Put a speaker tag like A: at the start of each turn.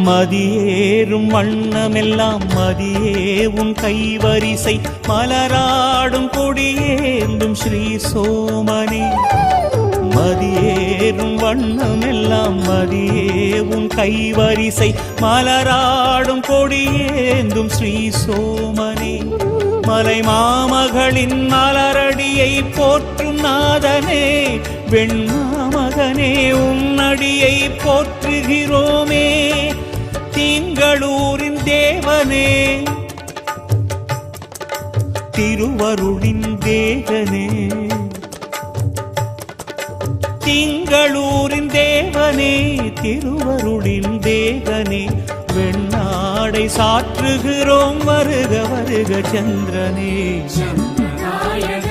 A: மதியேறும் வண்ணமெல்லாம் மதியே உன் கைவரிசை மலராடும் கொடியேந்தும் ஸ்ரீ சோமனே. மதியேறும் வண்ணமெல்லாம் மதியே உன் கைவரிசை மலராடும் கொடியேந்தும் ஸ்ரீ சோமனே. மலை மாமகளின் மலரடியை போற்றும் நாதனே, வெண்மாமகனே உன்னடியை போற்றுகிறோமே. திங்களூரின் தேவனே, திருவருளின் தேகனே. திங்களூரின் தேவனே, திருவருளின் தேகனே. வெண்ணாடை சாற்றுகிறோம் வருக வருக சந்திரனே.
B: சந்திரநாயக